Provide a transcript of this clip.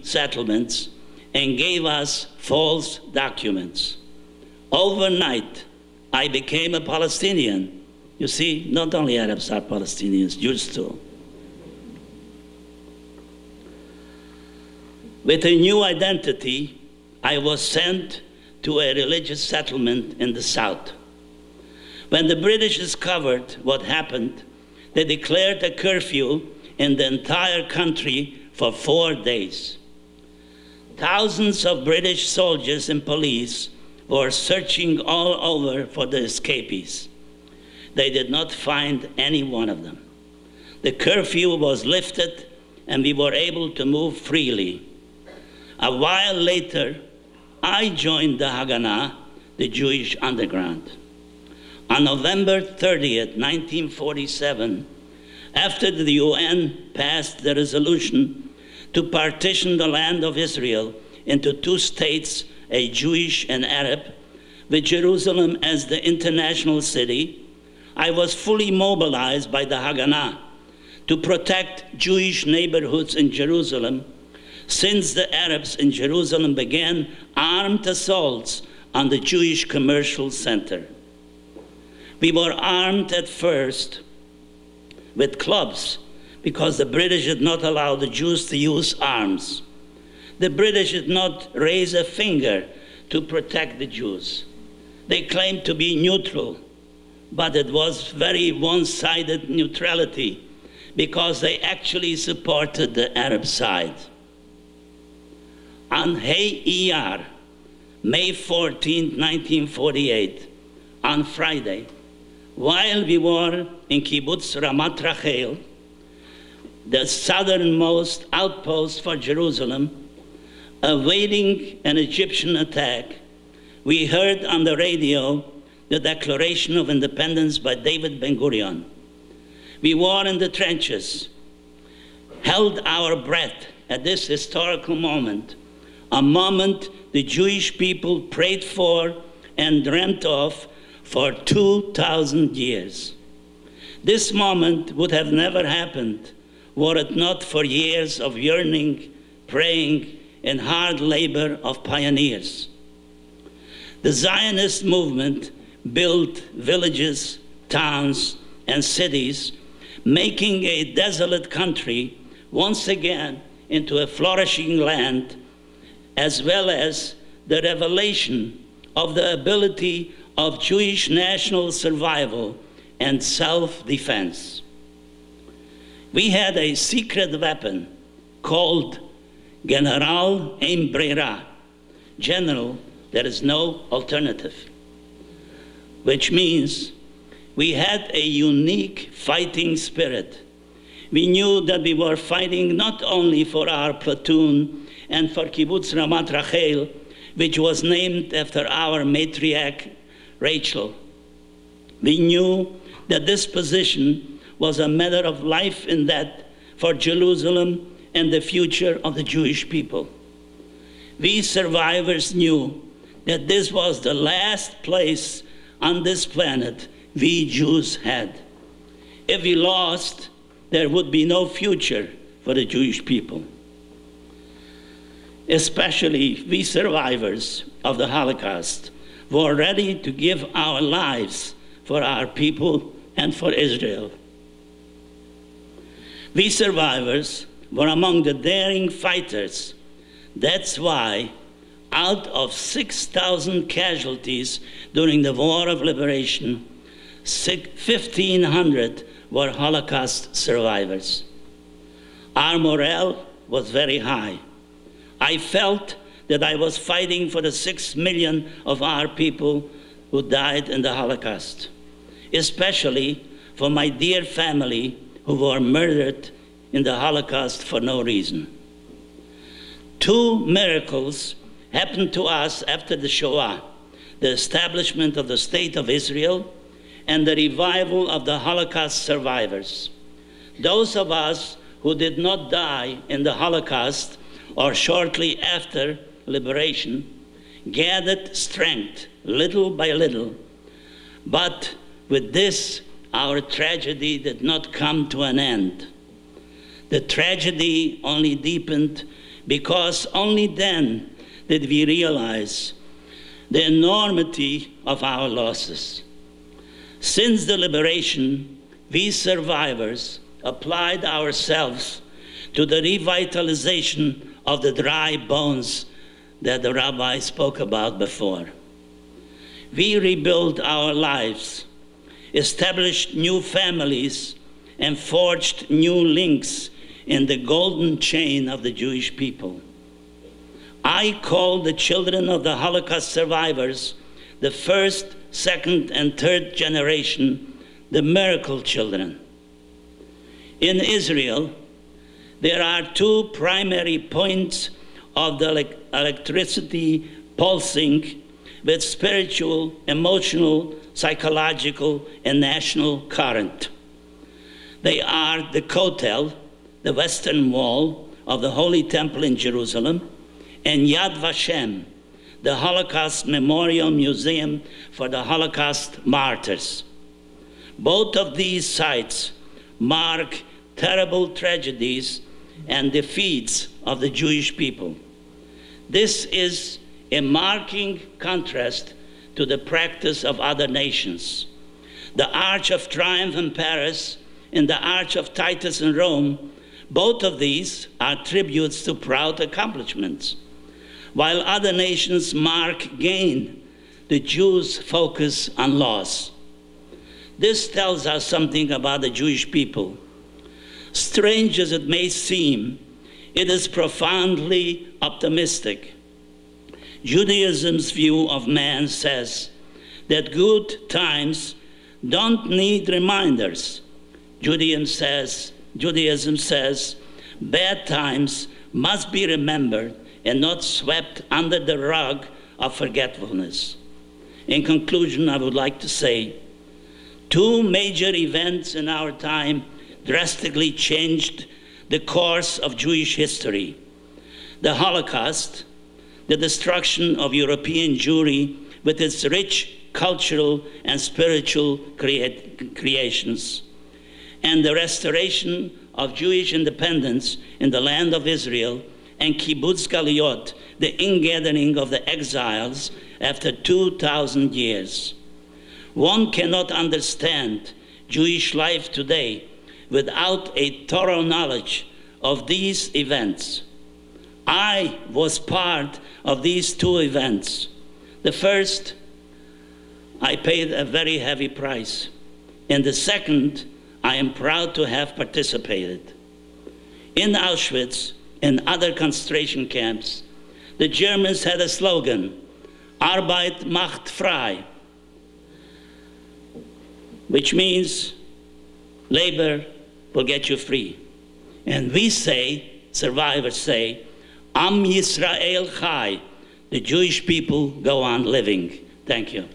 settlements and gave us false documents. Overnight, I became a Palestinian. You see, not only Arabs are Palestinians, Jews too. With a new identity, I was sent to a religious settlement in the south. When the British discovered what happened, they declared a curfew in the entire country for 4 days. Thousands of British soldiers and police were searching all over for the escapees. They did not find any one of them. The curfew was lifted and we were able to move freely. A while later, I joined the Haganah, the Jewish underground. On November 30th, 1947, after the UN passed the resolution to partition the land of Israel into 2 states, a Jewish and Arab, with Jerusalem as the international city, I was fully mobilized by the Haganah to protect Jewish neighborhoods in Jerusalem, since the Arabs in Jerusalem began armed assaults on the Jewish commercial center. We were armed at first with clubs because the British did not allow the Jews to use arms. The British did not raise a finger to protect the Jews. They claimed to be neutral, but it was very one-sided neutrality because they actually supported the Arab side. On Hey Iyar, May 14, 1948, on Friday, while we were in Kibbutz Ramat Rachel, the southernmost outpost for Jerusalem, awaiting an Egyptian attack, we heard on the radio the Declaration of Independence by David Ben-Gurion. We were in the trenches, held our breath at this historical moment, a moment the Jewish people prayed for and dreamt of for 2,000 years. This moment would have never happened were it not for years of yearning, praying, and hard labor of pioneers. The Zionist movement built villages, towns, and cities, making a desolate country once again into a flourishing land, as well as the revelation of the ability of Jewish national survival and self-defense. We had a secret weapon called General Ein Brera, General, there is no alternative, which means we had a unique fighting spirit. We knew that we were fighting not only for our platoon and for Kibbutz Ramat Rachel, which was named after our matriarch, Rachel. We knew that this position was a matter of life and death for Jerusalem and the future of the Jewish people. We survivors knew that this was the last place on this planet we Jews had. If we lost, there would be no future for the Jewish people. Especially we survivors of the Holocaust were ready to give our lives for our people and for Israel. We survivors were among the daring fighters. That's why out of 6,000 casualties during the War of Liberation, 1,500 were Holocaust survivors. Our morale was very high. I felt that I was fighting for the 6 million of our people who died in the Holocaust, especially for my dear family who were murdered in the Holocaust for no reason. 2 miracles happened to us after the Shoah, the establishment of the State of Israel and the revival of the Holocaust survivors. Those of us who did not die in the Holocaust or shortly after liberation gathered strength little by little. But with this, our tragedy did not come to an end. The tragedy only deepened because only then did we realize the enormity of our losses. Since the liberation, we survivors applied ourselves to the revitalization of the dry bones that the rabbi spoke about before. We rebuilt our lives, established new families, and forged new links in the golden chain of the Jewish people. I call the children of the Holocaust survivors, the first, second, and third generation, the miracle children. In Israel, there are two primary points of the electricity pulsing with spiritual, emotional, psychological, and national current. They are the Kotel, the Western Wall of the Holy Temple in Jerusalem, and Yad Vashem, the Holocaust Memorial Museum for the Holocaust Martyrs. Both of these sites mark terrible tragedies and defeats of the Jewish people. This is a marking contrast to the practice of other nations. The Arch of Triumph in Paris and the Arch of Titus in Rome, both of these are tributes to proud accomplishments. While other nations mark gain, the Jews focus on loss. This tells us something about the Jewish people. Strange as it may seem, it is profoundly optimistic. Judaism's view of man says that good times don't need reminders. Judaism says bad times must be remembered and not swept under the rug of forgetfulness. In conclusion, I would like to say, two major events in our time drastically changed the course of Jewish history. The Holocaust, the destruction of European Jewry with its rich cultural and spiritual creations, and the restoration of Jewish independence in the land of Israel, and Kibbutz Galuyot, the ingathering of the exiles after 2,000 years. One cannot understand Jewish life today without a thorough knowledge of these events. I was part of these two events. The first, I paid a very heavy price. In the second, I am proud to have participated. In Auschwitz and other concentration camps, the Germans had a slogan, Arbeit macht frei, which means labor will get you free. And we say, survivors say, Am Yisrael Chai, the Jewish people go on living. Thank you.